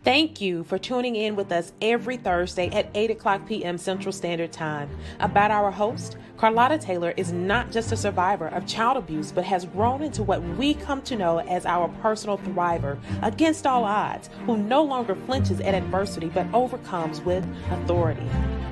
Thank you for tuning in with us every Thursday at 8 o'clock p.m. Central Standard Time. About our host, Carlotta Taylor is not just a survivor of child abuse, but has grown into what we come to know as our personal thriver against all odds, who no longer flinches at adversity but overcomes with authority.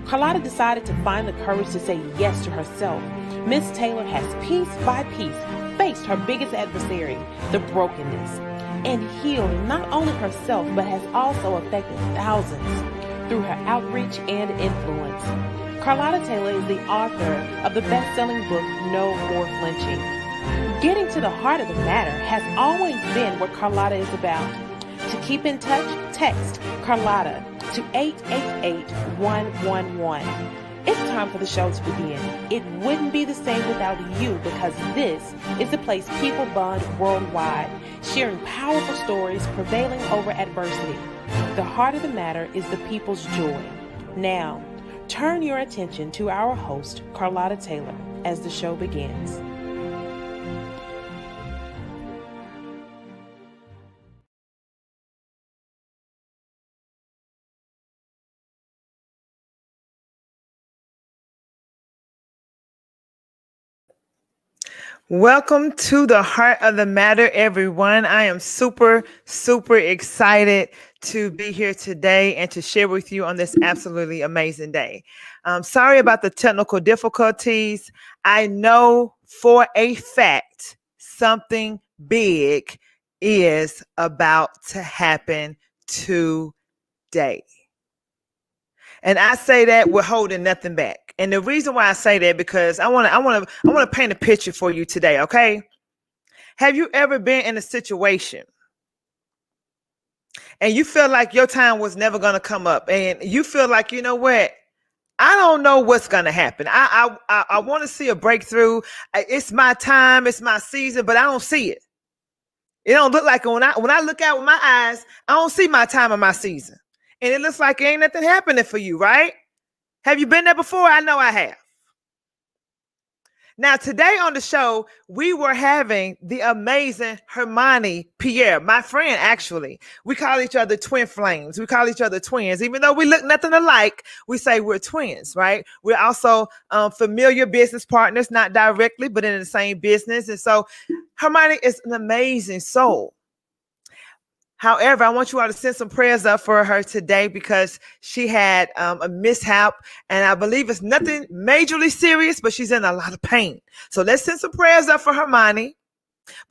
Carlotta decided to find the courage to say yes to herself. Miss Taylor has piece by piece faced her biggest adversary, the brokenness, and healed not only herself but has also affected thousands through her outreach and influence. Carlotta Taylor is the author of the best-selling book No More Flinching. Getting to the heart of the matter has always been what Carlotta is about. To keep in touch, text Carlotta to 888-111. It's time for the show to begin. It wouldn't be the same without you, because this is the place people bond worldwide, sharing powerful stories, prevailing over adversity. The heart of the matter is the people's joy. Now, turn your attention to our host, Carlotta Taylor, as the show begins. Welcome to the heart of the matter, everyone. I am super excited to be here today and to share with you on this absolutely amazing day. Sorry about the technical difficulties. I know for a fact something big is about to happen today. And I say that we're holding nothing back. And the reason why I say that, because I want to paint a picture for you today, okay? Have you ever been in a situation and you feel like your time was never going to come up, and you feel like, you know what? I don't know what's going to happen. I want to see a breakthrough. It's my time, it's my season, but I don't see it. It don't look like it. When I look out with my eyes, I don't see my time or my season. And it looks like ain't nothing happening for you, right? Have you been there before? I know I have. Now, today on the show, we were having the amazing Hermanie Pierre, my friend, actually. We call each other twin flames. We call each other twins. Even though we look nothing alike, we say we're twins, right? We're also familiar business partners, not directly, but in the same business. And so Hermanie is an amazing soul. However, I want you all to send some prayers up for her today, because she had a mishap, and I believe it's nothing majorly serious, but she's in a lot of pain. So let's send some prayers up for Hermanie.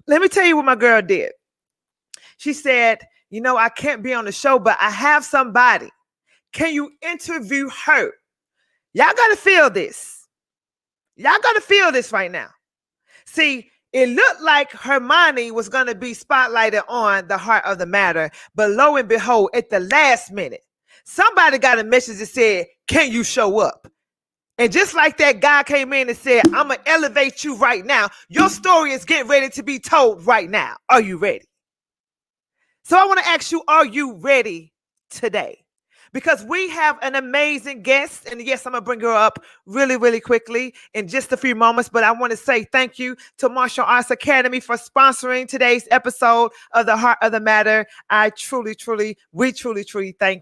Let me tell you what my girl did. She said, you know, I can't be on the show, but I have somebody. Can you interview her? Y'all got to feel this. Y'all got to feel this right now. See, it looked like Hermanie was going to be spotlighted on the heart of the matter, but lo and behold, at the last minute, somebody got a message that said, can you show up? And just like that guy came in and said, I'm going to elevate you right now. Your story is getting ready to be told right now. Are you ready? So I want to ask you, are you ready today? Because we have an amazing guest. And yes, I'm going to bring her up really quickly in just a few moments. But I want to say thank you to Martial Arts Academy for sponsoring today's episode of The Heart of the Matter. I truly thank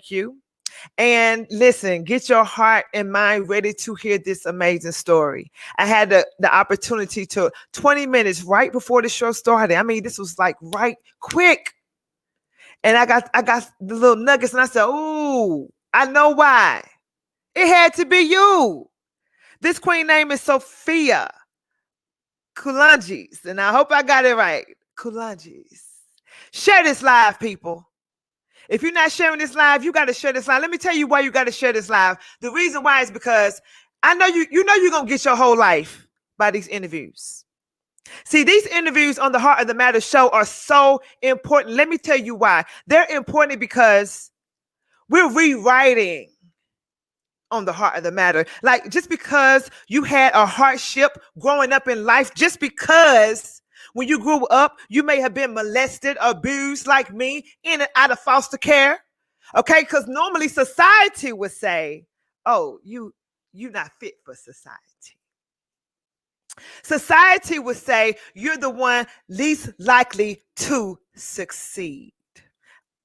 you. And listen, get your heart and mind ready to hear this amazing story. I had the opportunity to 20 minutes right before the show started. I mean, this was like right quick. And I got the little nuggets, and I said, ooh, I know why. It had to be you. This queen name is Sophia Coulanges, and I hope I got it right. Coulanges. Share this live, people. If you're not sharing this live, you got to share this live. Let me tell you why you got to share this live. The reason why is because I know you know you're going to get your whole life by these interviews. See, these interviews on the Heart of the Matter show are so important. Let me tell you why. They're important because we're rewriting on the Heart of the Matter. Like, just because you had a hardship growing up in life, just because when you grew up, you may have been molested, abused like me, in and out of foster care. Okay, because normally society would say, oh, you're not fit for society. Society would say you're the one least likely to succeed.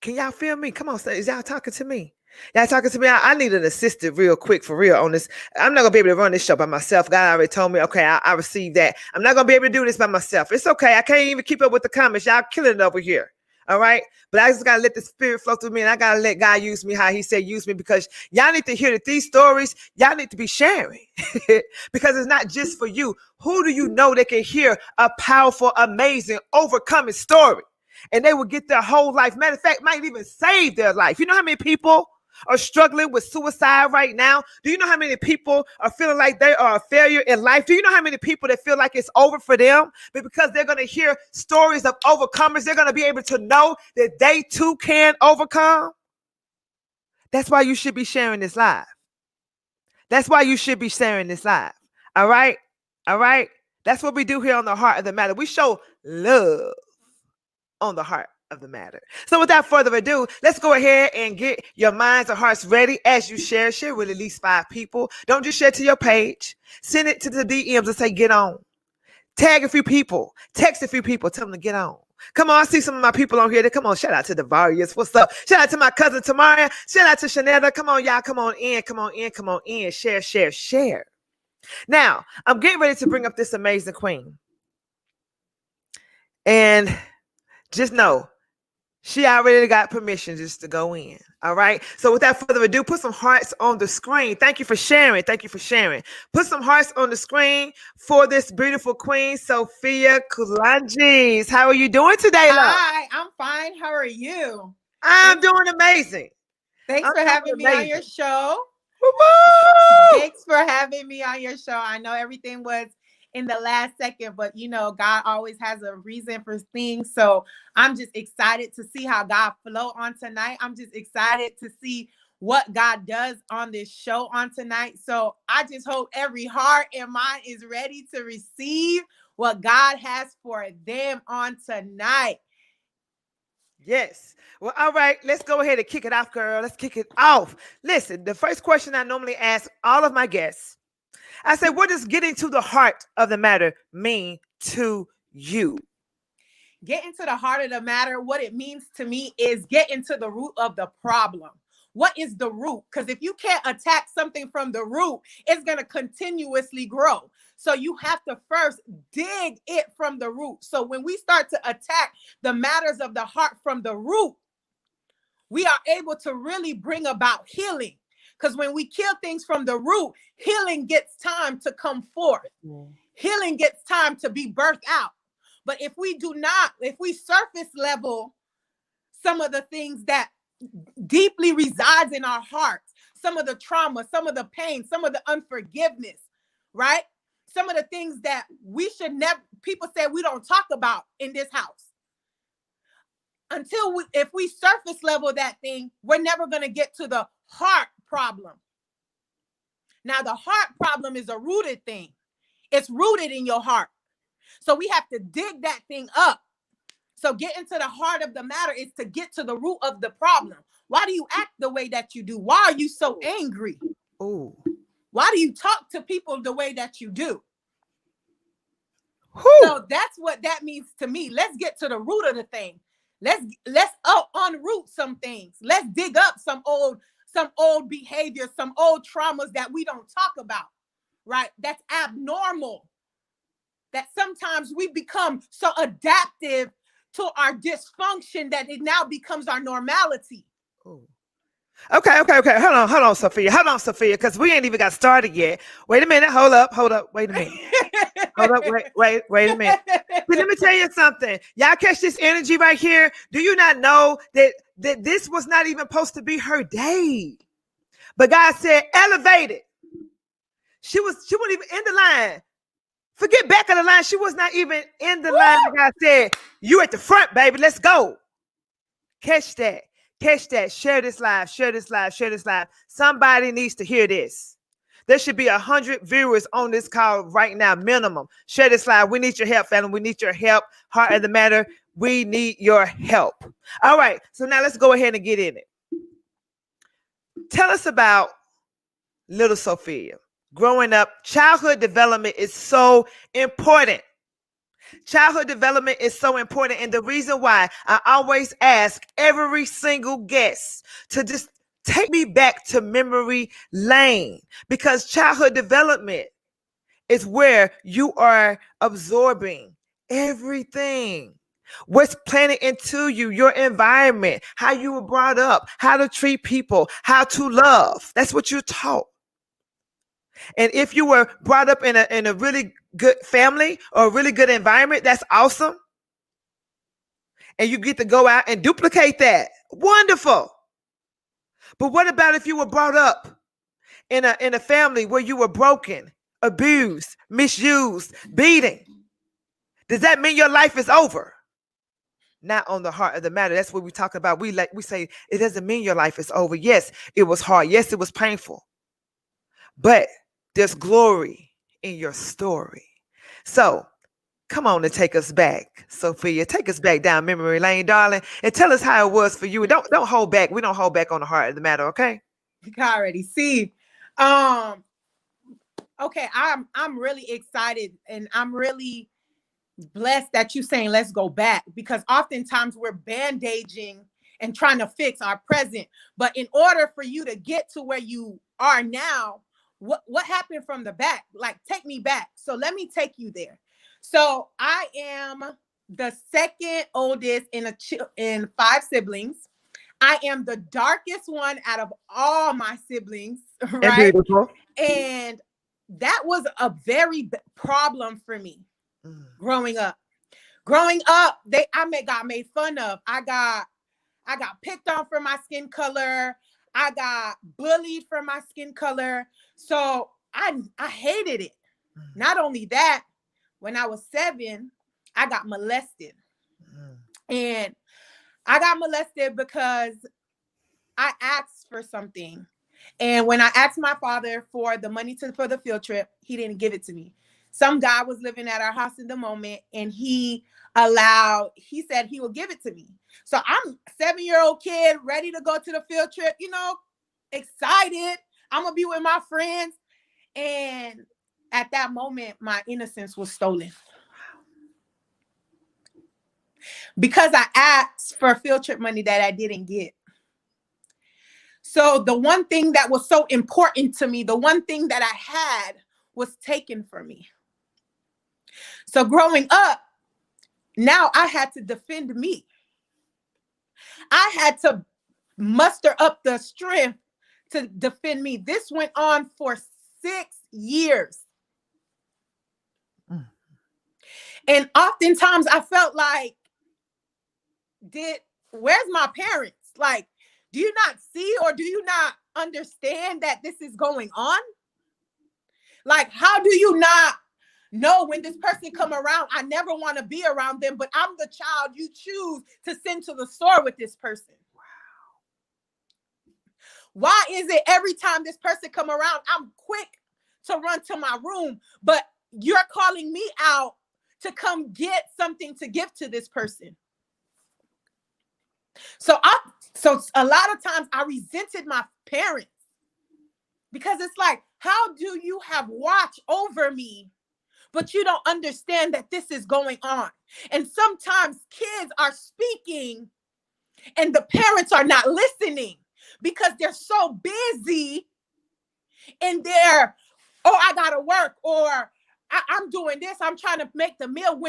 Can y'all feel me? Come on, is y'all talking to me? Y'all talking to me? I need an assistant real quick for real on this. I'm not gonna be able to run this show by myself. God already told me, okay, I received that. I'm not gonna be able to do this by myself. It's okay. I can't even keep up with the comments. Y'all killing it over here. All right. But I just gotta let the spirit flow through me, and I gotta let God use me how he said use me, because y'all need to hear that these stories, y'all need to be sharing. Because it's not just for you. Who do you know that can hear a powerful, amazing, overcoming story? And they will get their whole life. Matter of fact, might even save their life. You know how many people are struggling with suicide right now? Do you know how many people are feeling like they are a failure in life? Do you know how many people that feel like it's over for them? But because they're going to hear stories of overcomers, they're going to be able to know that they too can overcome. That's why you should be sharing this live. That's why you should be sharing this live. All right? All right? That's what we do here on The Heart of the Matter. We show love on the heart of the matter. So without further ado, let's go ahead and get your minds and hearts ready as you share with at least 5 people. Don't just share to your page. Send it to the DMs and say, get on. Tag a few people. Text a few people. Tell them to get on. Come on, I see some of my people on here. Come on, shout out to the Various. What's up? Shout out to my cousin Tamara. Shout out to Shanetta. Come on, y'all. Come on in. Come on in. Come on in. Share, share, share. Now, I'm getting ready to bring up this amazing queen. And just know, she already got permission just to go in. All right. So without further ado, put some hearts on the screen. Thank you for sharing. Thank you for sharing. Put some hearts on the screen for this beautiful queen, Sophia Kulanjis. How are you doing today, love? Hi, I'm fine. How are you? I'm doing amazing. Thanks for having me on your show. Woo-woo! Thanks for having me on your show. I know everything was in the last second, but you know, God always has a reason for things. So I'm just excited to see how God flow on tonight. I'm just excited to see what God does on this show on tonight. So I just hope every heart and mind is ready to receive what God has for them on tonight. Yes. Well, all right. Let's go ahead and kick it off, girl. Let's kick it off. Listen, the first question I normally ask all of my guests, I say, what does getting to the heart of the matter mean to you? Getting to the heart of the matter, what it means to me is getting to the root of the problem. What is the root? Because if you can't attack something from the root, it's going to continuously grow. So you have to first dig it from the root. So when we start to attack the matters of the heart from the root, we are able to really bring about healing. Because when we kill things from the root, healing gets time to come forth. Healing gets time to be birthed out. But if we do not, if we surface level some of the things that deeply resides in our hearts, some of the trauma, some of the pain, some of the unforgiveness, right? Some of the things that we should never, people say we don't talk about in this house. Until if we surface level that thing, we're never going to get to the heart problem. Now, the heart problem is a rooted thing. It's rooted in your heart. So we have to dig that thing up. So getting to the heart of the matter is to get to the root of the problem. Why do you act the way that you do? Why are you so angry? Ooh. Why do you talk to people the way that you do? Whew. So that's what that means to me. Let's get to the root of the thing. Let's unroot some things. Let's dig up some old behavior, some old traumas that we don't talk about, right? That's abnormal. That sometimes we become so adaptive to our dysfunction that it now becomes our normality. Ooh. Okay. Hold on, Sophia, because we ain't even got started yet. Wait a minute. Hold up. Wait a minute. Hold up. Wait a minute. But let me tell you something. Y'all catch this energy right here? Do you not know that this was not even supposed to be her day? But God said, elevate it. She wasn't even in the line. Forget back of the line. She was not even in the line. God said, you at the front, baby. Let's go. Catch that. Share this live. Somebody needs to hear this. There should be 100 viewers on this call right now, minimum. Share this live. We need your help, family. We need your help. Heart of the matter. We need your help. All right. So now let's go ahead and get in it. Tell us about little Sophia. Growing up, childhood development is so important. Childhood development is so important. And the reason why I always ask every single guest to just take me back to memory lane, because childhood development is where you are absorbing everything. What's planted into you, your environment, how you were brought up, how to treat people, how to love. That's what you're taught. And if you were brought up in a really good family or a really good environment, that's awesome. And you get to go out and duplicate that. Wonderful. But what about if you were brought up in a family where you were broken, abused, misused, beaten? Does that mean your life is over? Not on the heart of the matter. That's what we talk about. We say it doesn't mean your life is over. Yes, it was hard. Yes, it was painful. But there's glory in your story. So come on and take us back, Sophia. Take us back down memory lane, darling, and tell us how it was for you. And don't hold back. We don't hold back on the heart of the matter, okay? You can already see. Okay, I'm really excited, and I'm really blessed that you saying let's go back, because oftentimes we're bandaging and trying to fix our present. But in order for you to get to where you are now, what happened from the back? Like, take me back. So let me take you there. So I am the second oldest in 5 siblings. I am the darkest one out of all my siblings, right? And that was a very big problem for me growing up. Growing up, got made fun of. I got picked on for my skin color. I got bullied for my skin color. So I hated it. Not only that, when I was 7, I got molested. And I got molested because I asked for something. And when I asked my father for the money for the field trip, he didn't give it to me. Some guy was living at our house in the moment, and he said he would give it to me. So I'm a 7-year-old kid ready to go to the field trip, excited. I'm going to be with my friends. And at that moment, my innocence was stolen. Because I asked for field trip money that I didn't get. So the one thing that was so important to me, the one thing that I had, was taken from me. So growing up, now I had to defend me. I had to muster up the strength to defend me. This went on for 6 years. And oftentimes I felt like, where's my parents? Like, do you not see, or do you not understand that this is going on? Like, how do you not know when this person come around? I never want to be around them, but I'm the child you choose to send to the store with this person. Wow. Why is it every time this person come around, I'm quick to run to my room, but you're calling me out to come get something to give to this person? So a lot of times I resented my parents, because it's like, how do you have watch over me, but you don't understand that this is going on? And sometimes kids are speaking and the parents are not listening because they're so busy in their, oh, I gotta work, or I'm doing this, I'm trying to make the meal.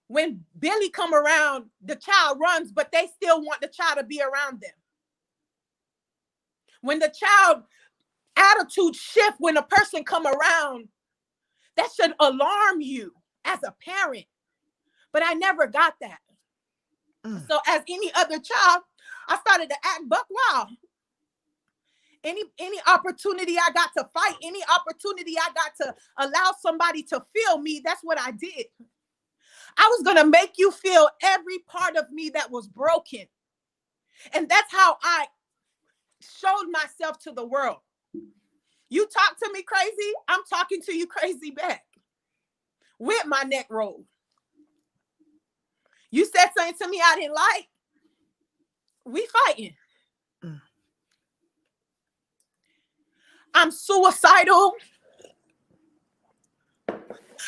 When Billy come around, the child runs, but they still want the child to be around them. When the child attitude shift, when a person come around, that should alarm you as a parent. But I never got that. So as any other child, I started to act buck wild. Any opportunity I got to fight, any opportunity I got to allow somebody to feel me, that's what I did. I was going to make you feel every part of me that was broken. And that's how I showed myself to the world. You talk to me crazy, I'm talking to you crazy back with my neck rolled. You said something to me I didn't like, we fighting. I'm suicidal.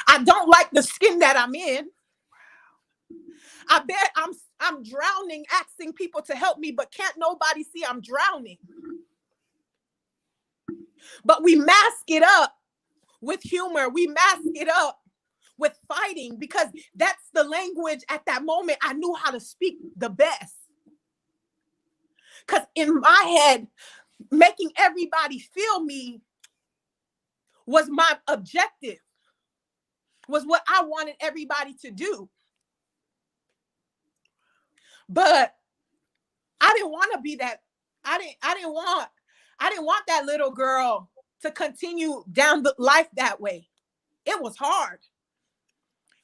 I don't like the skin that I'm in. I bet I'm drowning, asking people to help me, but can't nobody see I'm drowning. But we mask it up with humor. We mask it up with fighting, because that's the language at that moment I knew how to speak the best. Because in my head, making everybody feel me was my objective, was what I wanted everybody to do. But I didn't want to be that. I didn't want that little girl to continue down the life that way. It was hard.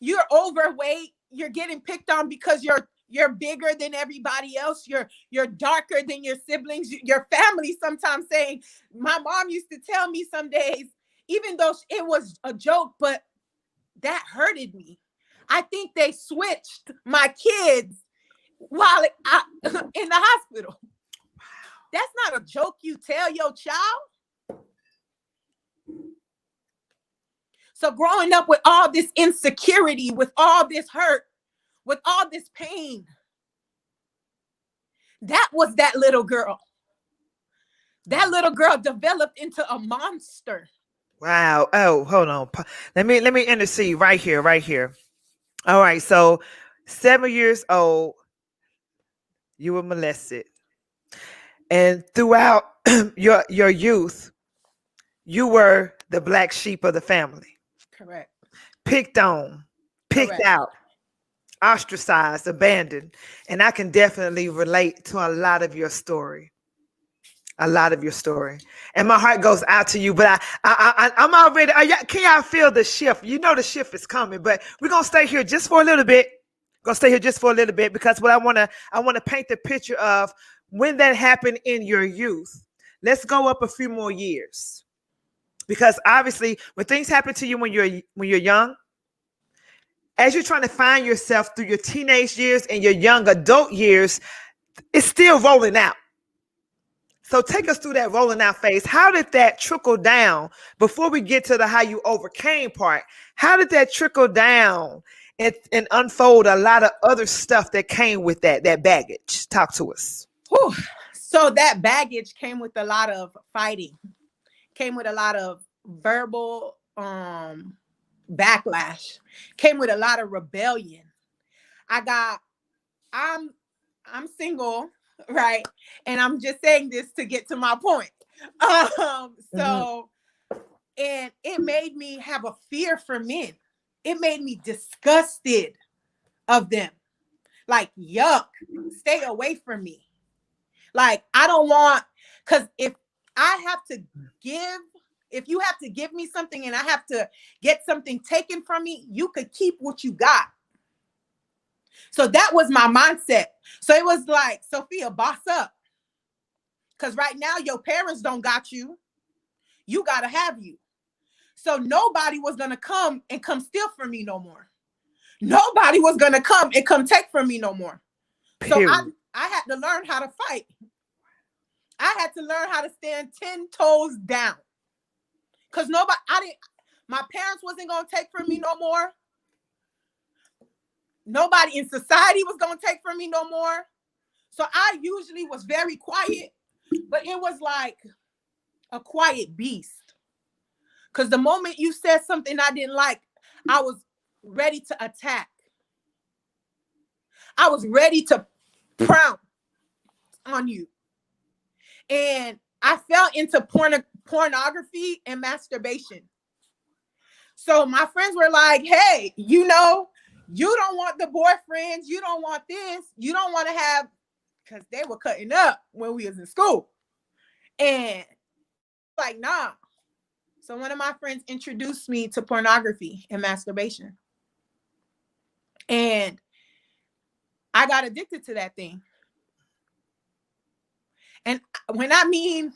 You're overweight. You're getting picked on because you're bigger than everybody else. You're darker than your siblings. Your family sometimes saying, my mom used to tell me some days, even though it was a joke, but that hurted me. I think they switched my kids while in the hospital. That's not a joke you tell your child. So growing up with all this insecurity, with all this hurt, with all this pain, that was that little girl. That little girl developed into a monster. Wow. Oh, hold on. Let me intercede right here, right here. All right. So 7 years old, you were molested. And throughout your youth, you were the black sheep of the family. Correct. Picked on, picked Correct. out, ostracized, abandoned. And I can definitely relate to a lot of your story. A lot of your story. And my heart goes out to you. But I'm already, can y'all feel the shift? You know the shift is coming, but we're going to stay here just for a little bit. Because what I want to paint the picture of when that happened in your youth. Let's go up a few more years. Because obviously when things happen to you when you're young, as you're trying to find yourself through your teenage years and your young adult years, it's still rolling out. So take us through that rolling out phase. How did that trickle down before we get to the how you overcame part? How did that trickle down and unfold a lot of other stuff that came with that baggage? Talk to us. Whew. So that baggage came with a lot of fighting, came with a lot of verbal backlash, came with a lot of rebellion. I'm single, right? And I'm just saying this to get to my point. And it made me have a fear for men. It made me disgusted of them. Like, yuck, stay away from me. Like, I don't want, because if you have to give me something and I have to get something taken from me, you could keep what you got. So that was my mindset. So it was like, Sophia, boss up. Because right now your parents don't got you. You got to have you. So nobody was going to come steal from me no more. Nobody was going to come take from me no more. Period. So I had to learn how to fight. I had to learn how to stand 10 toes down. Because my parents wasn't going to take from me no more. Nobody in society was going to take from me no more. So I usually was very quiet, but it was like a quiet beast. Because the moment you said something I didn't like, I was ready to attack. I was ready to pounce on you. And I fell into pornography and masturbation. So my friends were like, hey, you don't want the boyfriends. You don't want this. You don't want to have, because they were cutting up when we was in school. And like, nah. So one of my friends introduced me to pornography and masturbation. And I got addicted to that thing. And when I mean,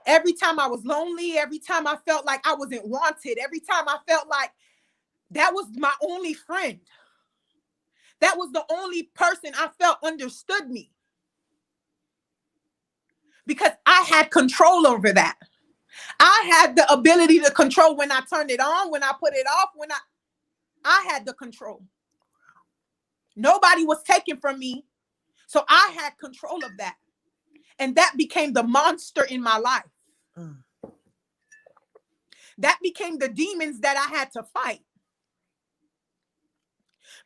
every time I was lonely, every time I felt like I wasn't wanted, every time I felt like that was my only friend. That was the only person I felt understood me. Because I had control over that. I had the ability to control when I turned it on, when I put it off, I had the control. Nobody was taken from me. So I had control of that. And that became the monster in my life. Mm. That became the demons that I had to fight.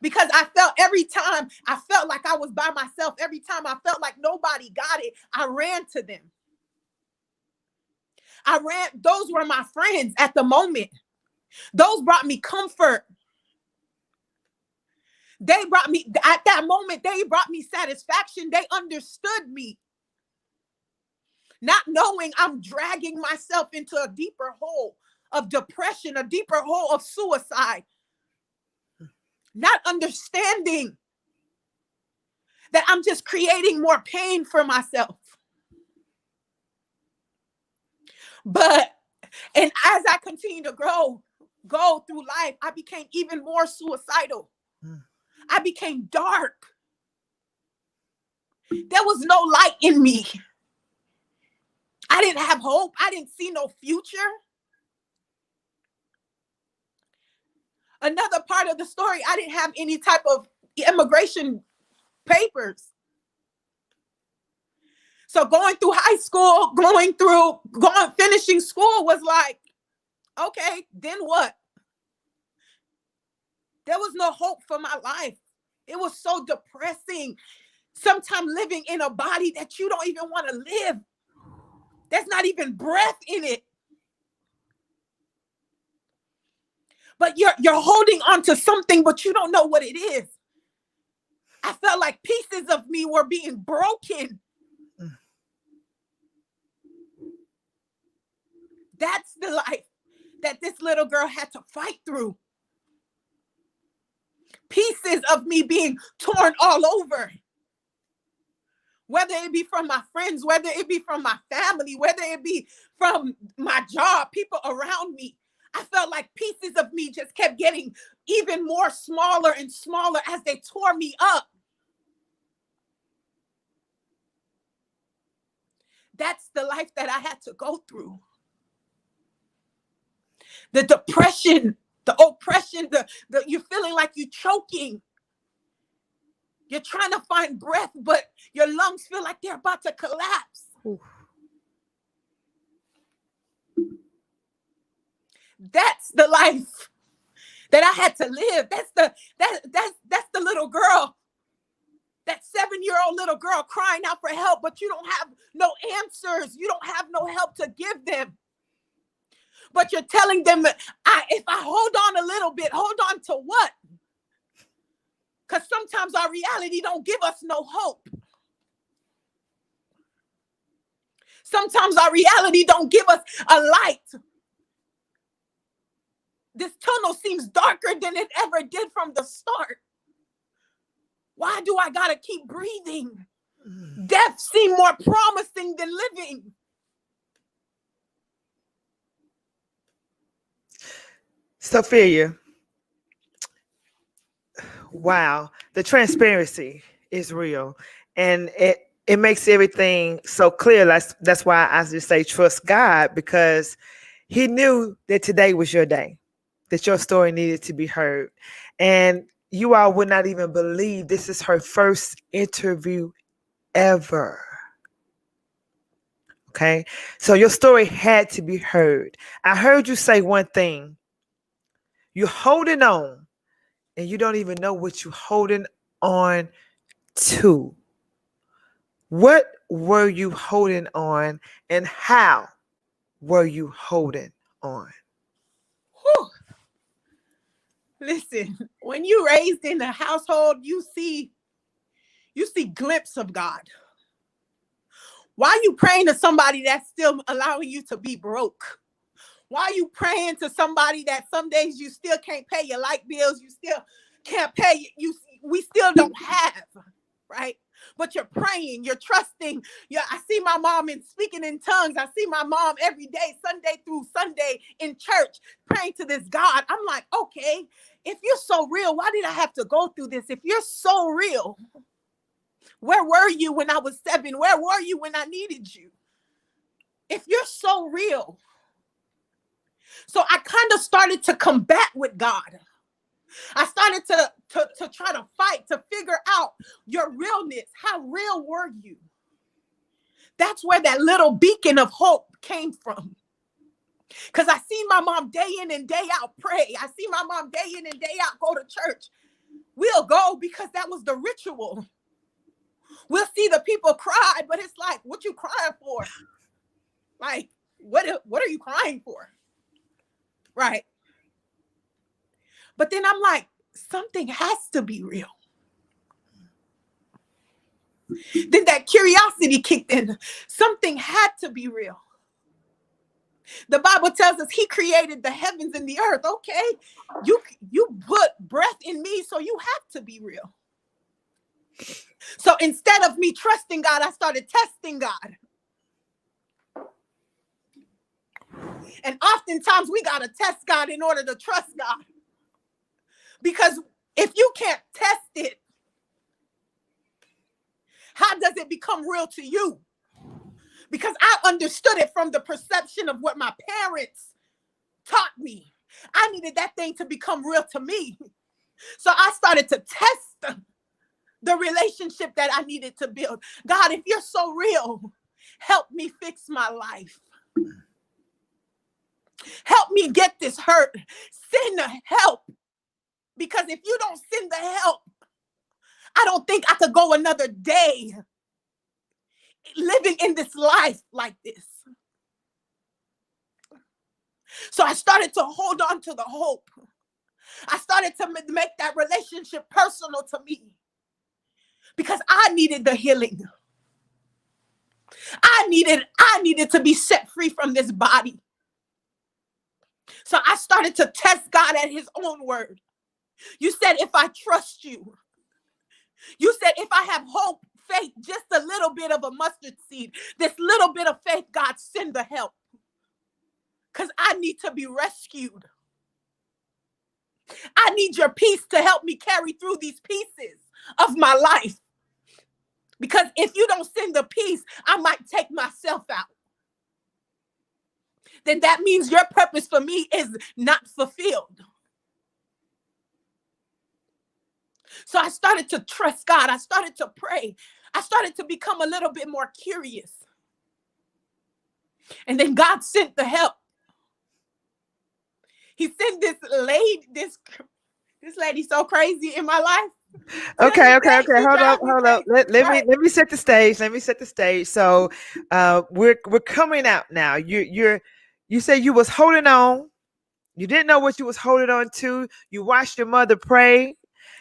Because I felt every time I felt like I was by myself, every time I felt like nobody got it, I ran to them. Those were my friends at the moment. Those brought me comfort. They brought me, at that moment, they brought me satisfaction. They understood me. Not knowing I'm dragging myself into a deeper hole of depression, a deeper hole of suicide. Not understanding that I'm just creating more pain for myself. But, and as I continue to go through life, I became even more suicidal. I became dark. There was no light in me. I didn't have hope. I didn't see no future. Another part of the story, I didn't have any type of immigration papers. So going through high school, finishing school was like, okay, then what? There was no hope for my life. It was so depressing. Sometimes living in a body that you don't even want to live. There's not even breath in it. But you're holding on to something, but you don't know what it is. I felt like pieces of me were being broken. That's the life that this little girl had to fight through. Pieces of me being torn all over. Whether it be from my friends, whether it be from my family, whether it be from my job, people around me. I felt like pieces of me just kept getting even more smaller and smaller as they tore me up. That's the life that I had to go through. The depression, the oppression, you're feeling like you're choking. You're trying to find breath, but your lungs feel like they're about to collapse. Ooh. That's the life that I had to live. That's the little girl, that 7-year-old little girl crying out for help, but you don't have no answers. You don't have no help to give them. But you're telling them, if I hold on a little bit, hold on to what? Because sometimes our reality don't give us no hope. Sometimes our reality don't give us a light. This tunnel seems darker than it ever did from the start. Why do I gotta keep breathing? Death seemed more promising than living. Sophia, wow, the transparency is real, and it makes everything so clear. That's why I just say trust God, because He knew that today was your day, that your story needed to be heard. And you all would not even believe this is her first interview ever. Okay, so your story had to be heard. I heard you say one thing. You're holding on, and you don't even know what you're holding on to. What were you holding on, and how were you holding on? Whew. Listen, when you raised in a household, you see glimpse of God. Why are you praying to somebody that's still allowing you to be broke? Why are you praying to somebody that some days you still can't pay your light bills, you still can't pay, we still don't have, right? But you're praying, you're trusting. I see my mom speaking in tongues. I see my mom every day, Sunday through Sunday in church, praying to this God. I'm like, okay, if you're so real, why did I have to go through this? If you're so real, where were you when I was 7? Where were you when I needed you? If you're so real. So I kind of started to combat with God. I started to to try to fight, to figure out your realness. How real were you? That's where that little beacon of hope came from. Because I see my mom day in and day out pray. I see my mom day in and day out go to church. We'll go because that was the ritual. We'll see the people cry, but it's like, what you crying for? Like, what are you crying for? Right. But then I'm like, something has to be real. Then that curiosity kicked in. Something had to be real. The Bible tells us he created the heavens and the earth. Okay, you put breath in me, so you have to be real. So instead of me trusting God, I started testing God. And oftentimes we got to test God in order to trust God. Because if you can't test it, how does it become real to you? Because I understood it from the perception of what my parents taught me. I needed that thing to become real to me. So I started to test the relationship that I needed to build. God, if you're so real, help me fix my life. Help me get this hurt. Send the help. Because if you don't send the help, I don't think I could go another day living in this life like this. So I started to hold on to the hope. I started to make that relationship personal to me because I needed the healing. I needed to be set free from this body. So I started to test God at his own word. You said, if I trust you, you said, if I have hope, faith, just a little bit of a mustard seed, this little bit of faith, God, send the help. Because I need to be rescued. I need your peace to help me carry through these pieces of my life. Because if you don't send the peace, I might take myself out. Then that means your purpose for me is not fulfilled. So I started to trust God. I started to pray. I started to become a little bit more curious. And then God sent the help. He sent this lady so crazy in my life. Okay. Hold up. Let me set the stage. So we're coming out now. You say you was holding on. You didn't know what you was holding on to. You watched your mother pray.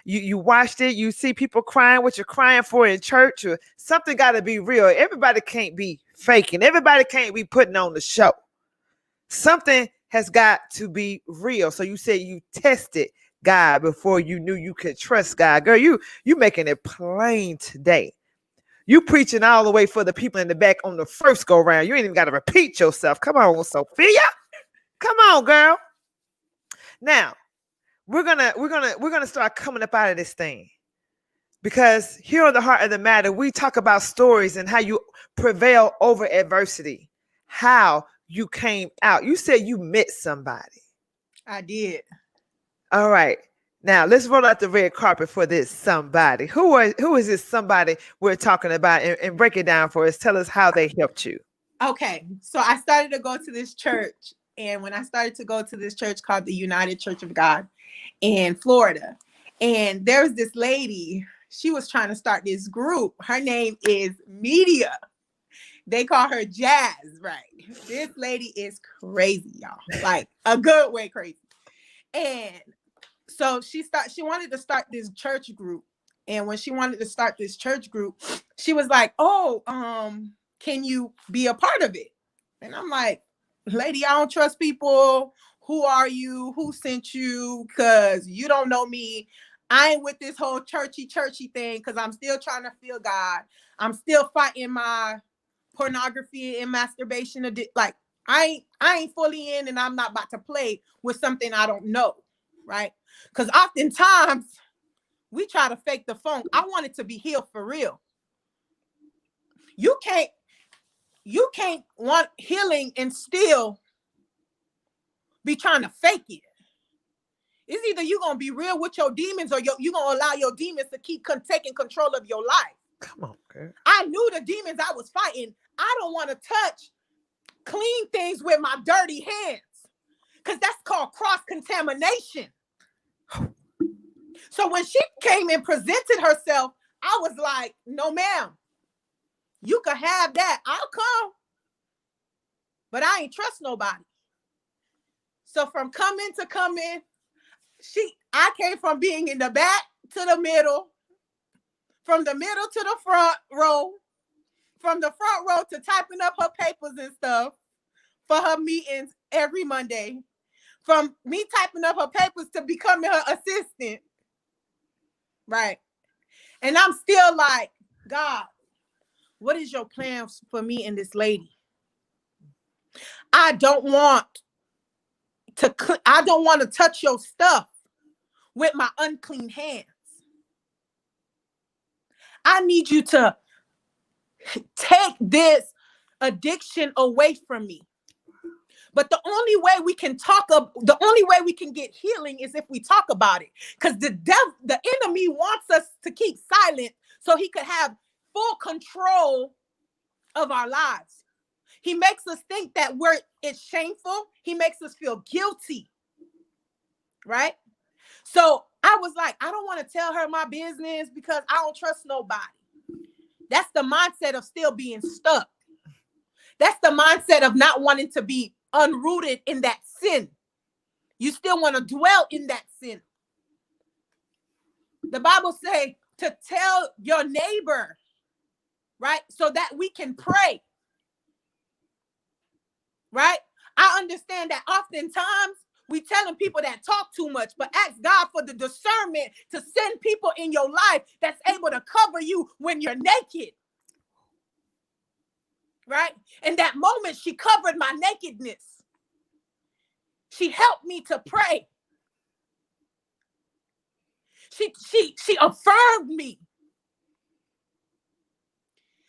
You watched it. You see people crying, what you're crying for in church, or something got to be real. Everybody can't be faking. Everybody can't be putting on the show. Something has got to be real. So you said you tested God before you knew you could trust God. Girl, you making it plain today. You preaching all the way for the people in the back on the first go round. You ain't even got to repeat yourself. Come on, Sophia. Come on, girl. Now, we're gonna start coming up out of this thing. Because here on the Heart of the Matter, we talk about stories and how you prevail over adversity. How you came out. You said you met somebody. I did. All right. Now let's roll out the red carpet for this somebody. Who is this somebody we're talking about, and break it down for us. Tell us how they helped you. Okay. So I started to go to this church. And when I started to go to this church called the United Church of God in Florida, and there's this lady, she was trying to start this group. Her name is Media. They call her Jazz, right? This lady is crazy, y'all. Like a good way crazy. And so she wanted to start this church group. And when she wanted to start this church group, she was like, oh, can you be a part of it? And I'm like, lady, I don't trust people. Who are you? Who sent you? Because you don't know me. I ain't with this whole churchy thing because I'm still trying to feel God. I'm still fighting my pornography and masturbation. Like I ain't fully in, and I'm not about to play with something I don't know, right? Because oftentimes we try to fake the funk. I want it to be healed for real. You can't want healing and still be trying to fake it. It's either you're going to be real with your demons or you're going to allow your demons to keep taking control of your life. Come on, girl. I knew the demons I was fighting. I don't want to touch clean things with my dirty hands because that's called cross-contamination. So when she came and presented herself, I was like, no, ma'am, you can have that. I'll come, but I ain't trust nobody. So from coming to coming, I came from being in the back to the middle, from the middle to the front row, from the front row to typing up her papers and stuff for her meetings every Monday, from me typing up her papers to becoming her assistant. Right. And I'm still like, God, what is your plan for me and this lady? I don't want to touch your stuff with my unclean hands. I need you to take this addiction away from me. But the only way we can get healing is if we talk about it. Because the enemy wants us to keep silent so he could have full control of our lives. He makes us think that it's shameful. He makes us feel guilty. Right? So I was like, I don't want to tell her my business because I don't trust nobody. That's the mindset of still being stuck. That's the mindset of not wanting to be unrooted in that sin. You still want to dwell in that sin. The Bible says to tell your neighbor, right? So that we can pray. Right? I understand that oftentimes we telling people that talk too much, but ask God for the discernment to send people in your life that's able to cover you when you're naked. Right? In that moment, she covered my nakedness. She helped me to pray. She affirmed me.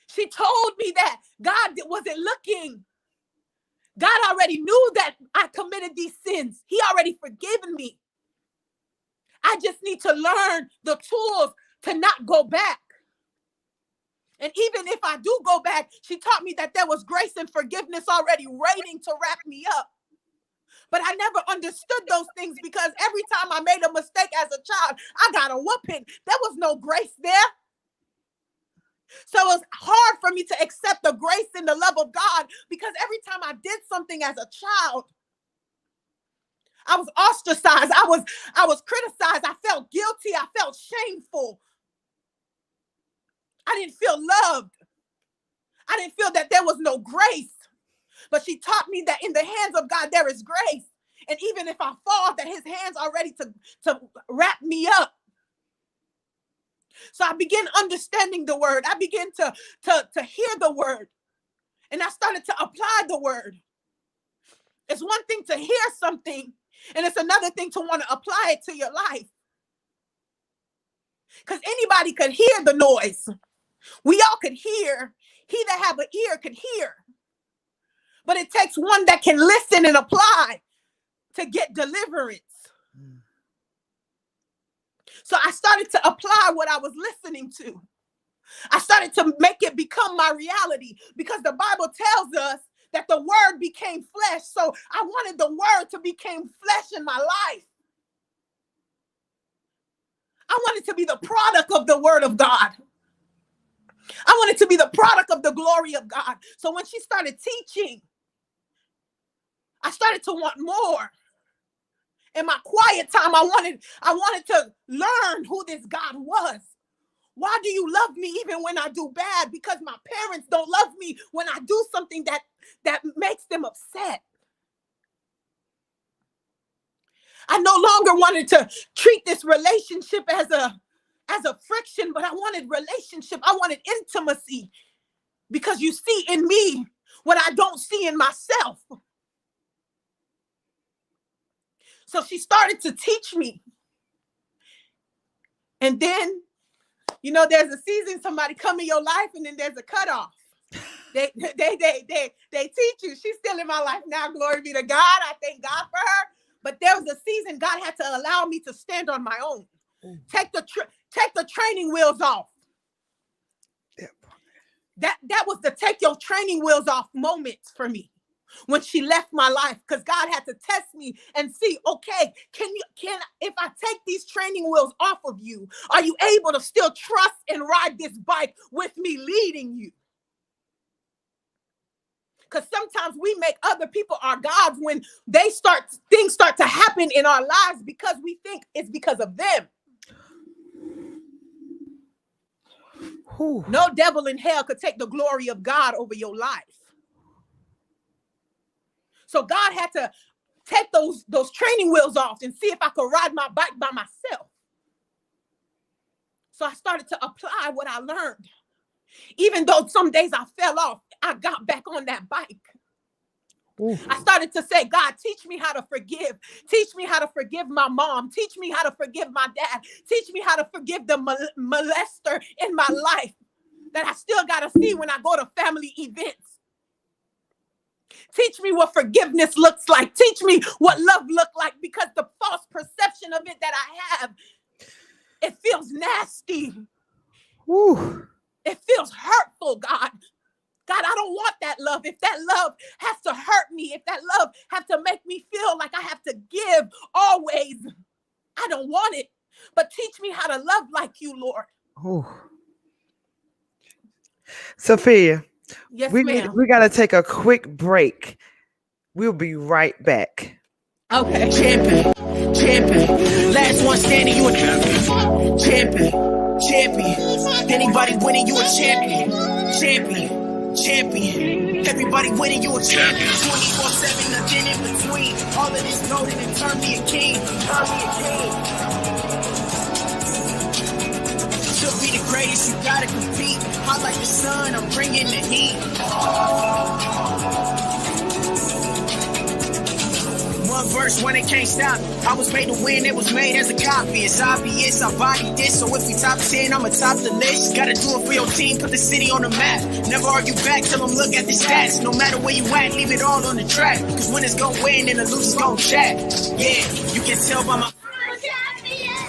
She told me that God wasn't looking. God already knew that I committed these sins. He already forgiven me. I just need to learn the tools to not go back. And even if I do go back, she taught me that there was grace and forgiveness already waiting to wrap me up. But I never understood those things because every time I made a mistake as a child, I got a whooping. There was no grace there. So it was hard for me to accept the grace and the love of God because every time I did something as a child, I was ostracized. I was criticized. I felt guilty. I felt shameful. I didn't feel loved. I didn't feel that there was no grace. But she taught me that in the hands of God, there is grace. And even if I fall, that his hands are ready to wrap me up. So I began understanding the word. I began to hear the word. And I started to apply the word. It's one thing to hear something, and it's another thing to want to apply it to your life. Because anybody could hear the noise. We all could hear. He that have an ear could hear. But it takes one that can listen and apply to get deliverance. So I started to apply what I was listening to. I started to make it become my reality because the Bible tells us that the word became flesh. So I wanted the word to become flesh in my life. I wanted to be the product of the word of God. I wanted to be the product of the glory of God. So when she started teaching, I started to want more. In my quiet time, I wanted to learn who this God was. Why do you love me even when I do bad? Because my parents don't love me when I do something that makes them upset. I no longer wanted to treat this relationship as a friction, but I wanted relationship. I wanted intimacy because you see in me what I don't see in myself. So she started to teach me. And then, there's a season somebody come in your life and then there's a cutoff. They teach you. She's still in my life now. Glory be to God. I thank God for her. But there was a season God had to allow me to stand on my own. Take the training wheels off. Yep. That was the take your training wheels off moment for me when she left my life, because God had to test me and see, okay, if I take these training wheels off of you, are you able to still trust and ride this bike with me leading you? Because sometimes we make other people our gods when things start to happen in our lives because we think it's because of them. Whew. No devil in hell could take the glory of God over your life. So God had to take those training wheels off and see if I could ride my bike by myself. So I started to apply what I learned. Even though some days I fell off, I got back on that bike. Ooh. I started to say, God, teach me how to forgive. Teach me how to forgive my mom. Teach me how to forgive my dad. Teach me how to forgive the molester in my life that I still got to see when I go to family events. Teach me what forgiveness looks like. Teach me what love looks like, because the false perception of it that I have, it feels nasty. Ooh. It feels hurtful, God. God, I don't want that love. If that love has to hurt me, if that love has to make me feel like I have to give always, I don't want it. But teach me how to love like you, Lord. Ooh. Sophia, yes, we ma'am. We got to take a quick break. We'll be right back. Okay. Champion. Last one standing, you a champion. Anybody winning, you a champion. Everybody winning, you a champion. 24/7, nothing in between. All of this golden and turn me a king. To be the greatest, you gotta compete. Hot like the sun, I'm bringing the heat. One verse, one it can't stop. I was made to win, it was made as a copy. It's obvious, I bodied this. So if we top 10, I'ma top the list. Gotta do it for your team, put the city on the map. Never argue back, tell them look at the stats. No matter where you at, leave it all on the track. Cause winners gon' win and the losers gon' chat. Yeah, you can tell by my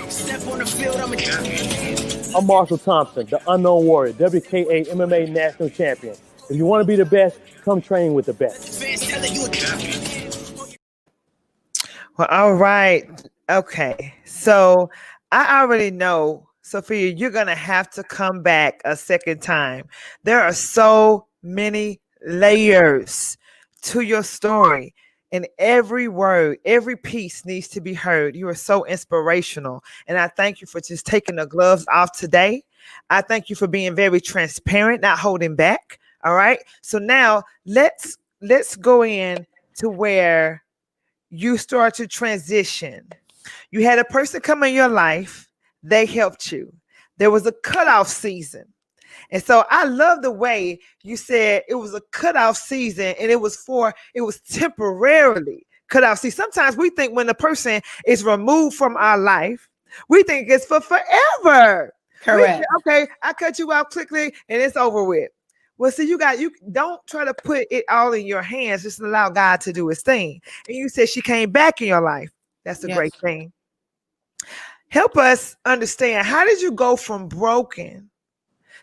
step on the field, I'm a champion. I'm Marshall Thompson, the Unknown Warrior, WKA MMA National Champion. If you want to be the best, come train with the best. Well, all right. Okay. So I already know, Sophia, you're going to have to come back a second time. There are so many layers to your story, and every word, every piece needs to be heard. You are so inspirational. And I thank you for just taking the gloves off today. I thank you for being very transparent, not holding back. All right. So now let's go in to where you start to transition. You had a person come in your life. They helped you. There was a cutoff season. And so I love the way you said it was a cutoff season, and it was temporarily cutoff season. Sometimes we think when the person is removed from our life, we think it's for forever. Correct. Think, okay, I cut you out quickly and it's over with. Well, see, you don't try to put it all in your hands. Just allow God to do his thing. And you said she came back in your life. That's a great thing. Help us understand, how did you go from broken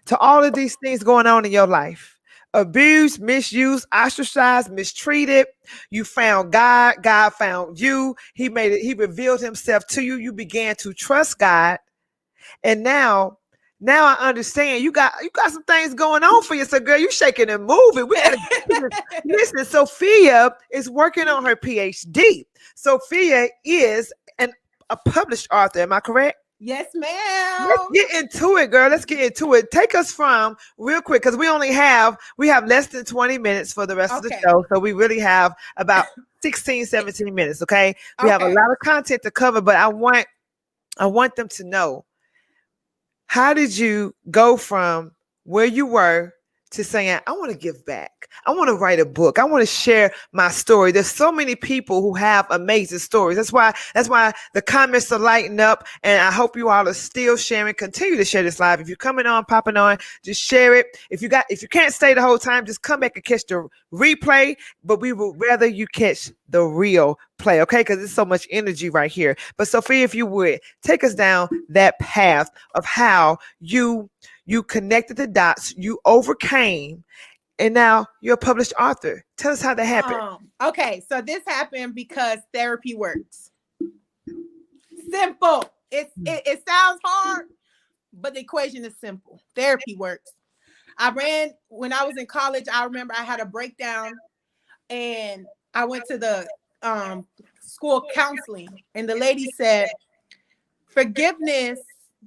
to all of these things going on in your life? Abused, misused, ostracized, mistreated. You found God. God found you. He revealed himself to you. You began to trust God. And now I understand you got some things going on for you. So girl, you shaking and moving. Listen, Sophia is working on her PhD. Sophia is a published author. Am I correct? Yes, ma'am. Let's get into it, girl. Let's get into it. Take us from real quick, because we have less than 20 minutes for the rest of the show. So we really have about 16, 17 minutes. Okay. We have a lot of content to cover, but I want them to know, how did you go from where you were to saying, I want to give back. I want to write a book. I want to share my story. There's so many people who have amazing stories. That's why the comments are lighting up. And I hope you all are still sharing. Continue to share this live. If you're coming on, popping on, just share it. If you can't stay the whole time, just come back and catch the replay. But we would rather you catch the real play, okay? Because there's so much energy right here. But Sophia, if you would, take us down that path of how you connected the dots, you overcame, and now you're a published author. Tell us how that happened. Okay, so this happened because therapy works. Simple. It sounds hard, but the equation is simple. Therapy works. When I was in college, I remember I had a breakdown, and I went to the school counseling, and the lady said, forgiveness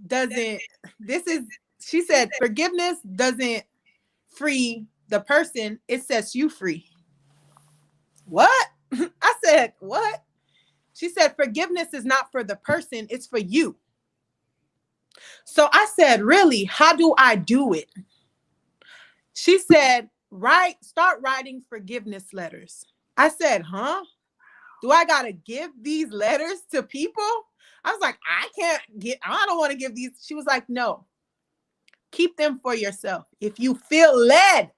doesn't free the person, it sets you free. What? I said, what? She said, forgiveness is not for the person, it's for you. So I said, really? How do I do it? She said, start writing forgiveness letters. I said, huh? Do I gotta give these letters to people? I was like, I don't want to give these. She was like, no, keep them for yourself. If you feel led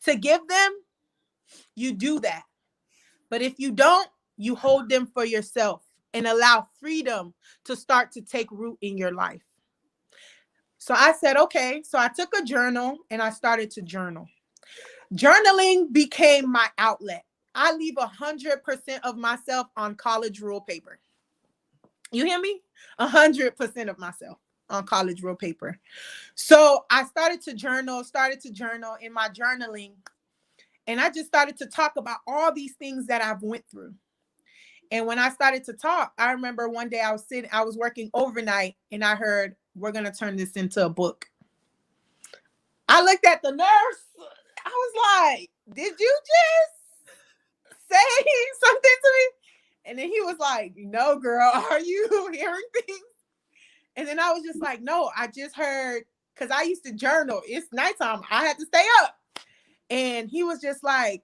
to give them, you do that. But if you don't, you hold them for yourself and allow freedom to start to take root in your life. So I said, okay. So I took a journal and I started to journal. Journaling became my outlet. I leave 100% of myself on college rule paper. You hear me? 100% of myself on college rule paper. So I started to journal in my journaling. And I just started to talk about all these things that I've went through. And when I started to talk, I remember one day I was working overnight, and I heard, we're going to turn this into a book. I looked at the nurse. I was like, did you just say something to me? And then he was like, no, girl, are you hearing things? And then I was just like, no, I just heard, because I used to journal. It's nighttime. I had to stay up. And he was just like,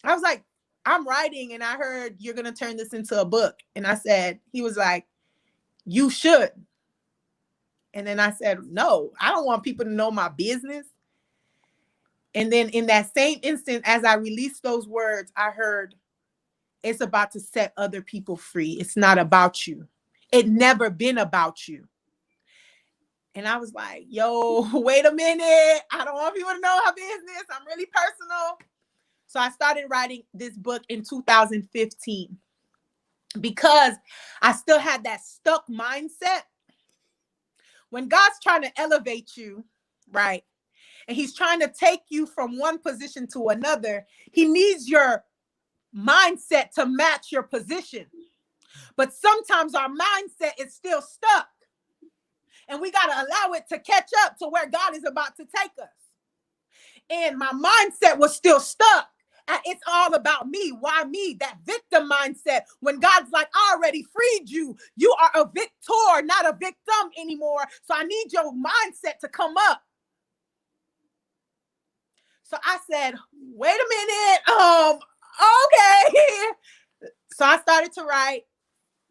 I was like, I'm writing, and I heard you're going to turn this into a book. And I said, he was like, you should. And then I said, no, I don't want people to know my business. And then in that same instant, as I released those words, I heard, it's about to set other people free. It's not about you. It never been about you. And I was like, yo, wait a minute. I don't want people to know our business. I'm really personal. So I started writing this book in 2015 because I still had that stuck mindset. When God's trying to elevate you, right? And he's trying to take you from one position to another, he needs your mindset to match your position. But sometimes our mindset is still stuck, and we got to allow it to catch up to where God is about to take us. And my mindset was still stuck. It's all about me. Why me? That victim mindset. When God's like, I already freed you. You are a victor, not a victim anymore. So I need your mindset to come up. So I said, wait a minute. Okay. So I started to write.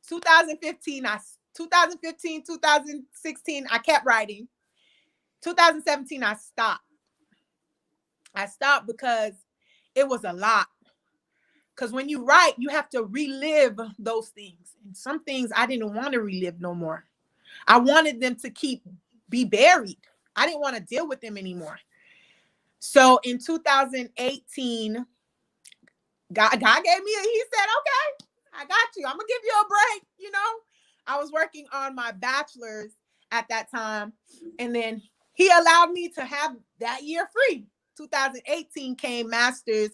2015, 2016, I kept writing. 2017, I stopped. I stopped because it was a lot. Because when you write, you have to relive those things. And some things I didn't want to relive no more. I wanted them to be buried. I didn't want to deal with them anymore. So in 2018, God gave me, he said, okay, I got you. I'm going to give you a break. You know, I was working on my bachelor's at that time. And then he allowed me to have that year free. 2018 came master's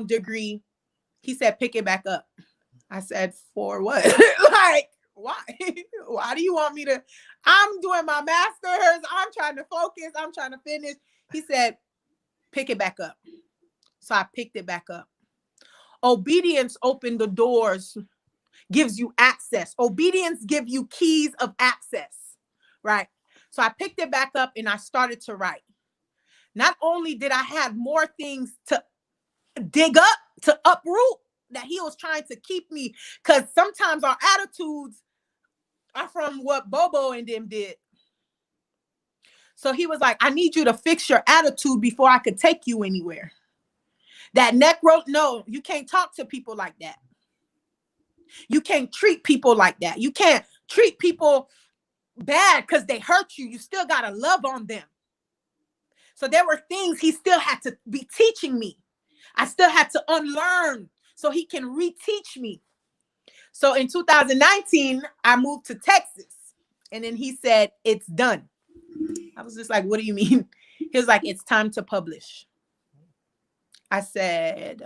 degree. He said, pick it back up. I said, for what? Like, why? Why do you want me to? I'm doing my master's. I'm trying to focus. I'm trying to finish. He said, pick it back up. So I picked it back up. Obedience opened the doors, gives you access. Obedience gives you keys of access, right? So I picked it back up and I started to write. Not only did I have more things to dig up, to uproot, that he was trying to keep me, because sometimes our attitudes are from what Bobo and them did. So he was like, I need you to fix your attitude before I could take you anywhere. That neck rope, no, you can't talk to people like that. You can't treat people like that. You can't treat people bad because they hurt you. You still got to love on them. So there were things he still had to be teaching me. I still had to unlearn so he can reteach me. So in 2019, I moved to Texas. And then he said, it's done. I was just like, what do you mean? He was like, it's time to publish. I said,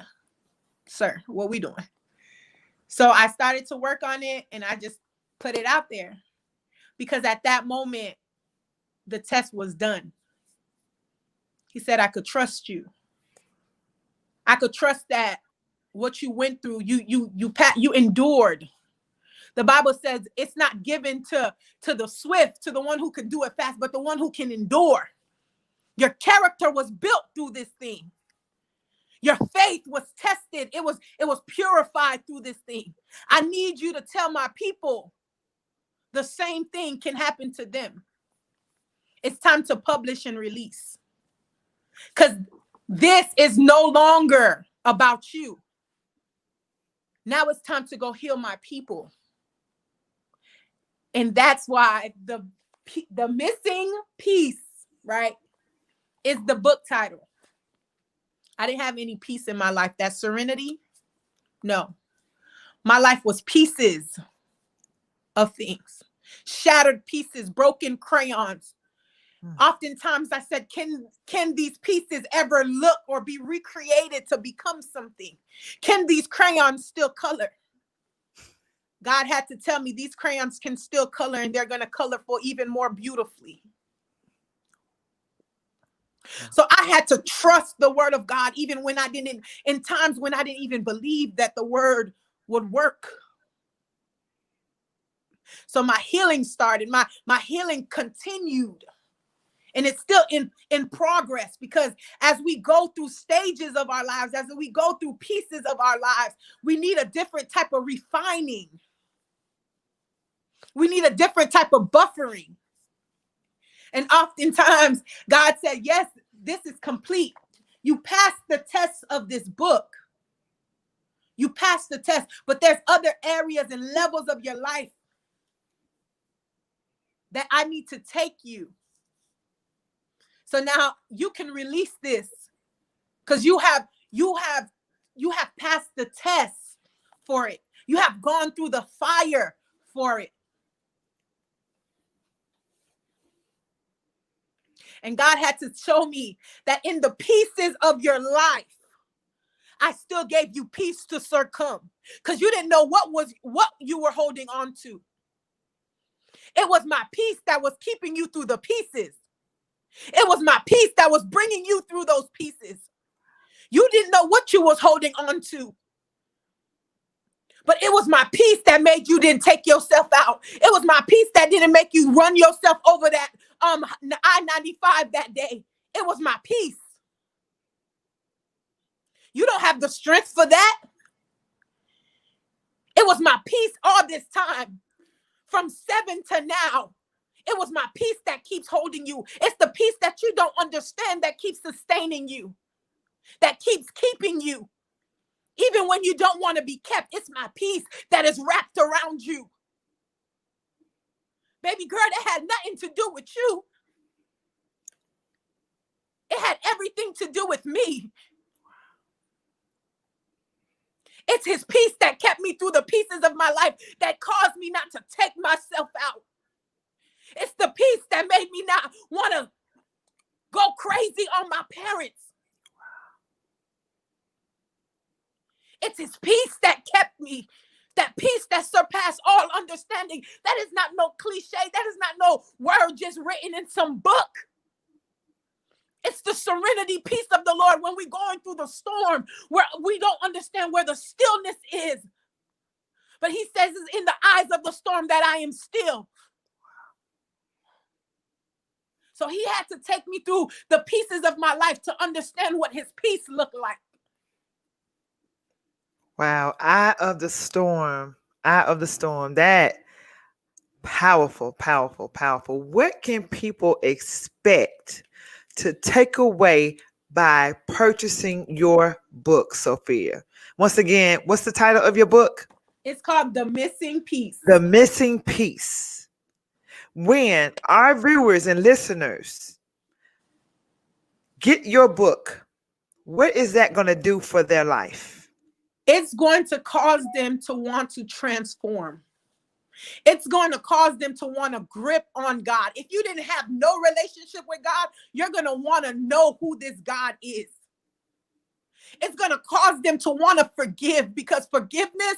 sir, what we doing? So I started to work on it and I just put it out there because at that moment, the test was done. He said, I could trust you. I could trust that what you went through, you endured. The Bible says it's not given to the swift, to the one who can do it fast, but the one who can endure. Your character was built through this thing. Your faith was tested. It was purified through this thing. I need you to tell my people the same thing can happen to them. It's time to publish and release. Because this is no longer about you. Now it's time to go heal my people. And that's why the missing piece, right, is the book title. I didn't have any peace in my life. That serenity, no. My life was pieces of things, shattered pieces, broken crayons. Oftentimes I said, can these pieces ever look or be recreated to become something? Can these crayons still color? God had to tell me these crayons can still color and they're going to color for even more beautifully. So I had to trust the word of God, even when I didn't, in times when I didn't even believe that the word would work. So my healing started, my healing continued. And it's still in progress, because as we go through stages of our lives, as we go through pieces of our lives, we need a different type of refining. We need a different type of buffering. And oftentimes God said, yes, this is complete. You passed the test of this book. You passed the test, but there's other areas and levels of your life that I need to take you. So now you can release this because you have passed the test for it. You have gone through the fire for it. And God had to show me that in the pieces of your life, I still gave you peace to succumb, because you didn't know what you were holding on to. It was my peace that was keeping you through the pieces. It was my peace that was bringing you through those pieces. You didn't know what you was holding on to. But it was my peace that made you didn't take yourself out. It was my peace that didn't make you run yourself over that I-95 that day. It was my peace. You don't have the strength for that. It was my peace all this time. From 7 to now. It was my peace that keeps holding you. It's the peace that you don't understand that keeps sustaining you. That keeps keeping you. Even when you don't want to be kept, it's my peace that is wrapped around you. Baby girl, that had nothing to do with you. It had everything to do with me. It's his peace that kept me through the pieces of my life that caused me not to take myself out. It's the peace that made me not want to go crazy on my parents. It's his peace that kept me. That peace that surpassed all understanding. That is not no cliche. That is not no word just written in some book. It's the serenity peace of the Lord when we're going through the storm, where we don't understand where the stillness is. But he says it's in the eyes of the storm that I am still. So he had to take me through the pieces of my life to understand what his peace looked like. Wow. Eye of the storm. Eye of the storm. That powerful, powerful, powerful. What can people expect to take away by purchasing your book, Sophia? Once again, what's the title of your book? It's called The Missing Piece. The Missing Piece. When our viewers and listeners get your book, what is that going to do for their life? It's going to cause them to want to transform. It's going to cause them to want to grip on God. If you didn't have no relationship with God, you're going to want to know who this God is. It's going to cause them to want to forgive, because forgiveness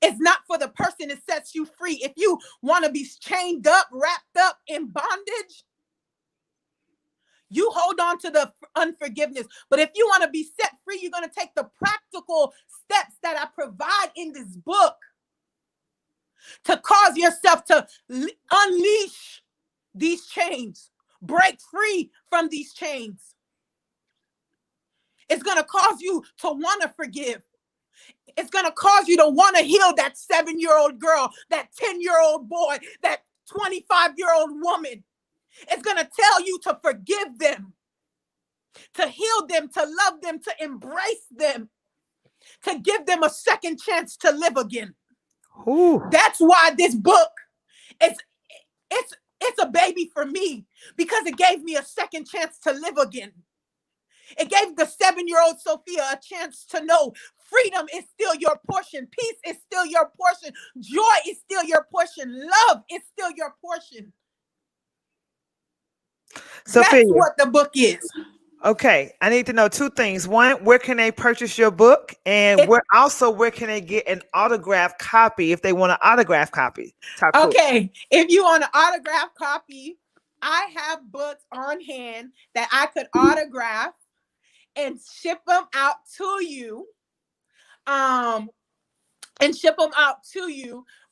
is not for the person. It sets you free. If you want to be chained up, wrapped up in bondage, you hold on to the unforgiveness. But if you want to be set free, you're going to take the practical steps that I provide in this book to cause yourself to unleash these chains, break free from these chains. It's going to cause you to want to forgive. It's going to cause you to want to heal that 7-year-old girl, that 10-year-old boy, that 25-year-old woman. It's going to tell you to forgive them, to heal them, to love them, to embrace them, to give them a second chance to live again. Ooh. That's why this book it's a baby for me, because it gave me a second chance to live again. It gave the 7-year-old Sophia a chance to know freedom is still your portion. Peace is still your portion. Joy is still your portion. Love is still your portion. Sophia, that's what the book is. Okay, I need to know two things. One, where can they purchase your book? And where can they get an autographed copy if they want an autographed copy? Okay, if you want an autographed copy, I have books on hand that I could autograph and ship them out to you.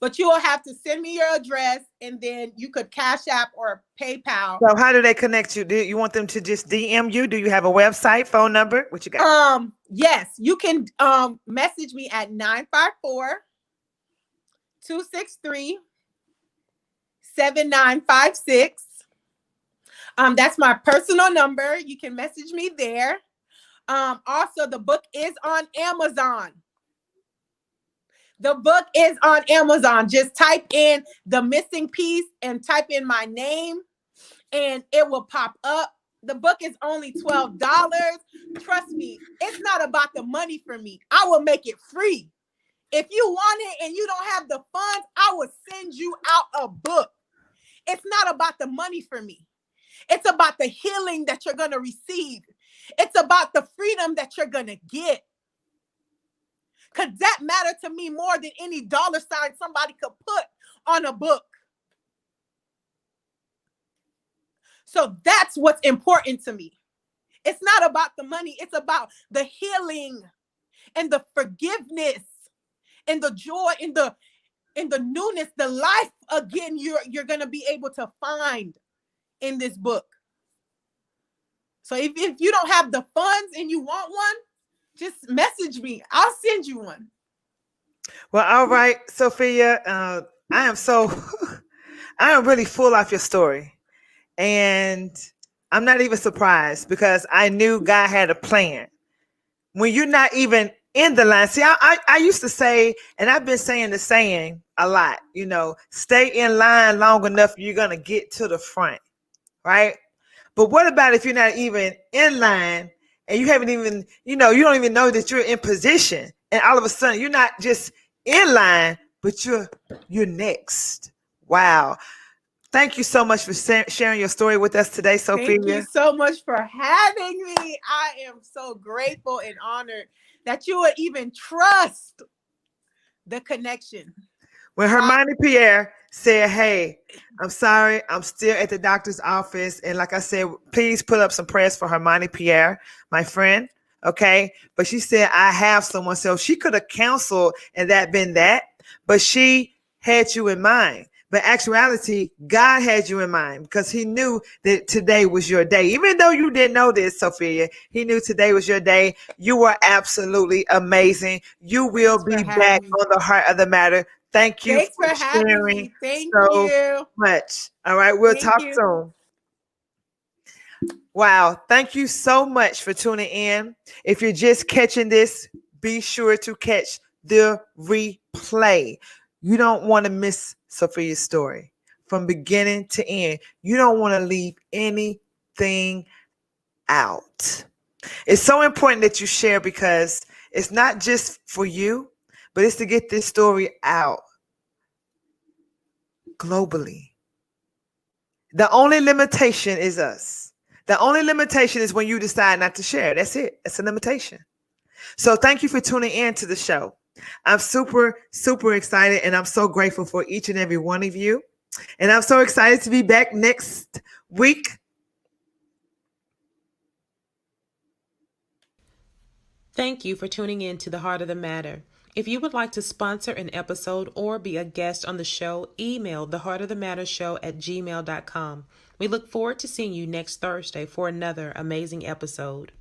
But you will have to send me your address, and then you could Cash App or PayPal. So how do they connect you? Do you want them to just DM you? Do you have a website, phone number? What you got? Yes, you can message me at 954-263-7956. That's my personal number. You can message me there. Also, the book is on Amazon. The book is on Amazon. Just type in The Missing Piece and type in my name, and it will pop up. The book is only $12. Trust me, it's not about the money for me. I will make it free. If you want it and you don't have the funds, I will send you out a book. It's not about the money for me. It's about the healing that you're going to receive. It's about the freedom that you're going to get. Because that matters to me more than any dollar sign somebody could put on a book. So that's what's important to me. It's not about the money. It's about the healing and the forgiveness and the joy and the newness, the life again you're going to be able to find in this book. So if you don't have the funds and you want one, just message me. I'll send you one. Well, all right, Sophia. I am really full off your story. And I'm not even surprised, because I knew God had a plan. When you're not even in the line. See, I used to say, and I've been saying the saying a lot, stay in line long enough, you're going to get to the front, right? But what about if you're not even in line and you haven't even, you don't even know that you're in position, and all of a sudden you're not just in line, but you're next. Wow. Thank you so much for sharing your story with us today, Sophia. Thank you so much for having me. I am so grateful and honored that you would even trust the connection. When Hermanie Pierre said, hey, I'm sorry, I'm still at the doctor's office. And like I said, please put up some prayers for Hermanie Pierre, my friend. Okay. But she said, I have someone. So she could have counseled and that been that, but she had you in mind. But actuality, God had you in mind because he knew that today was your day. Even though you didn't know this, Sophia, he knew today was your day. You were absolutely amazing. You will be back on the Heart of the Matter. Thank you Thanks for for having sharing me. Thank so you. much. All right, we'll Thank talk you. soon. Wow. Thank you so much for tuning in. If you're just catching this, be sure to catch the replay. You don't want to miss Sophia's story from beginning to end. You don't want to leave anything out. It's so important that you share because it's not just for you, but it's to get this story out globally. The only limitation is us. The only limitation is when you decide not to share. That's it. That's a limitation. So thank you for tuning in to the show. I'm super, super excited, and I'm so grateful for each and every one of you. And I'm so excited to be back next week. Thank you for tuning in to the Heart of the Matter. If you would like to sponsor an episode or be a guest on the show, email theheartofthemattershow@gmail.com. We look forward to seeing you next Thursday for another amazing episode.